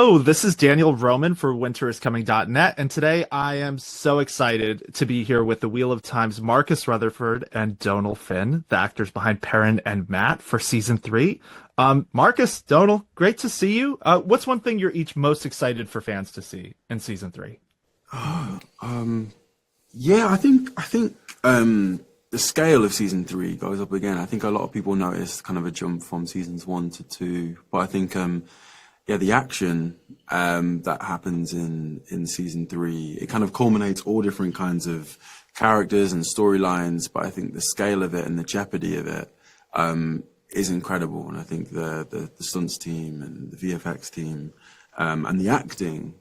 Hello, this is Daniel Roman for winteriscoming.net, and today I am so excited to be here with the Wheel of Time's Marcus Rutherford and Dónal Finn, the actors behind Perrin and Matt, for season 3. Marcus, Dónal, great to see you. What's one thing you're each most excited for fans to see in season 3? Yeah, I think the scale of season 3 goes up again. I think a lot of people noticed kind of a jump from seasons 1 to 2, but I think the action that happens in season 3, it kind of culminates all different kinds of characters and storylines, but I think the scale of it and the jeopardy of it is incredible. And I think the stunts team and the VFX team and the acting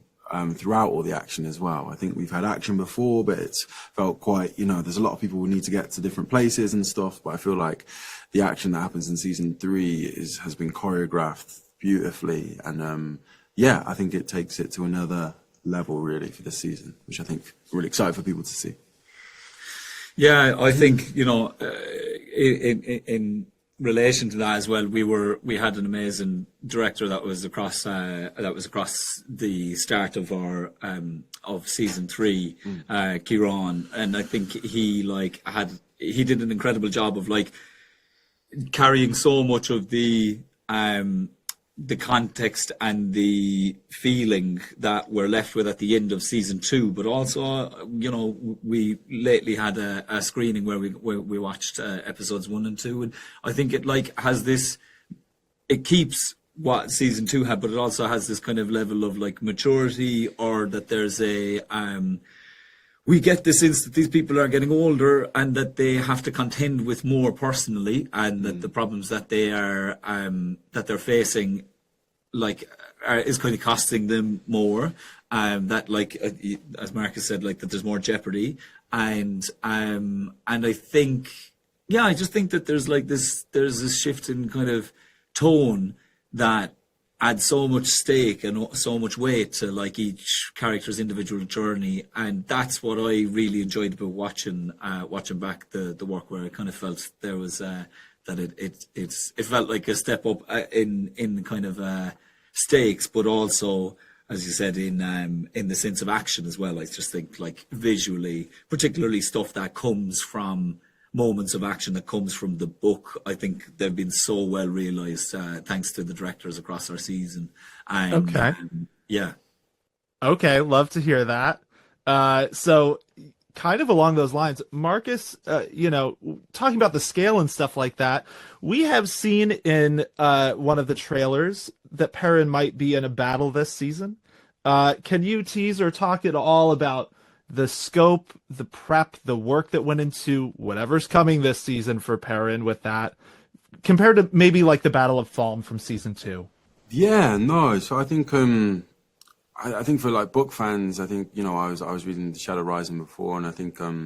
throughout all the action as well. I think we've had action before, but it's felt quite, there's a lot of people who need to get to different places and stuff, but I feel like the action that happens in season 3 has been choreographed beautifully, and I think it takes it to another level really for this season, which I think I'm really excited for people to see. Yeah, I think in relation to that as well, we had an amazing director that was across the start of our of season 3, Kieran, and I think he did an incredible job of carrying so much of the context and the feeling that we're left with at the end of season 2, but also, we lately had a screening where we watched episodes 1 and 2, and I think it has this. It keeps what season 2 had, but it also has this kind of level of maturity, or that there's a we get the sense that these people are getting older and that they have to contend with more personally, and that the problems that they're facing, is kind of costing them more. That as Marcus said, that there's more jeopardy, and I think, I just think that there's this shift in kind of tone that adds so much stake and so much weight to each character's individual journey, and that's what I really enjoyed about watching back the work, where I kind of felt there was that it felt like a step up in kind of stakes, but also, as you said, in the sense of action as well. I just think visually, particularly stuff that comes from moments of action that comes from the book, I think they've been so well realized, thanks to the directors across our season. Okay. Yeah. Okay, love to hear that. So kind of along those lines, Marcus, talking about the scale and stuff like that, we have seen in one of the trailers that Perrin might be in a battle this season. Can you tease or talk at all about the scope, the prep, the work that went into whatever's coming this season for Perrin with that, compared to maybe the Battle of Falme from season 2? Yeah, no. So I think I think for book fans, I think I was reading The Shadow Rising before, and I think I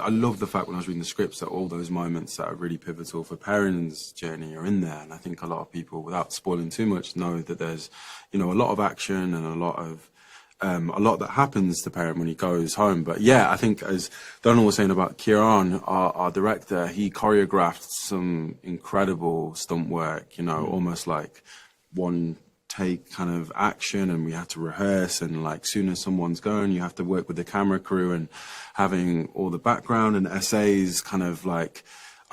love the fact when I was reading the scripts that all those moments that are really pivotal for Perrin's journey are in there, and I think a lot of people, without spoiling too much, know that there's a lot of action and a lot that happens to Perrin when he goes home. But yeah, I think, as Dónal was saying about Kieran, our director, he choreographed some incredible stunt work, almost like one take kind of action, and we had to rehearse, and soon as someone's going, you have to work with the camera crew, and having all the background and essays kind of I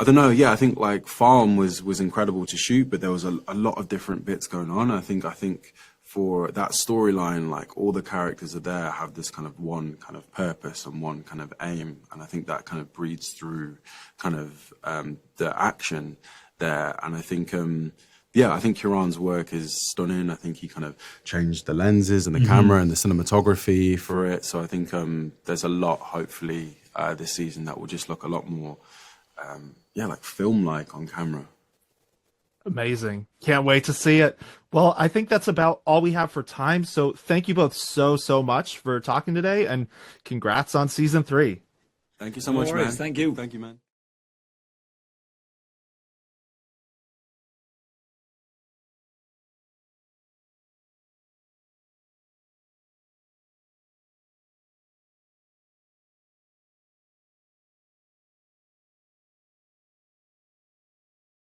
don't know, I think Falme was incredible to shoot, but there was a lot of different bits going on. I think for that storyline, all the characters are there, have this kind of one kind of purpose and one kind of aim, and I think that kind of breeds through kind of the action there. And I think I think Kieran's work is stunning. I think he kind of changed the lenses and the camera and the cinematography for it, so I think there's a lot, hopefully, this season that will just look a lot more film-like on camera. Amazing. Can't wait to see it. Well, I think that's about all we have for time. So thank you both so much for talking today, and congrats on season 3. Thank you so much, man. Thank you. Thank you, man.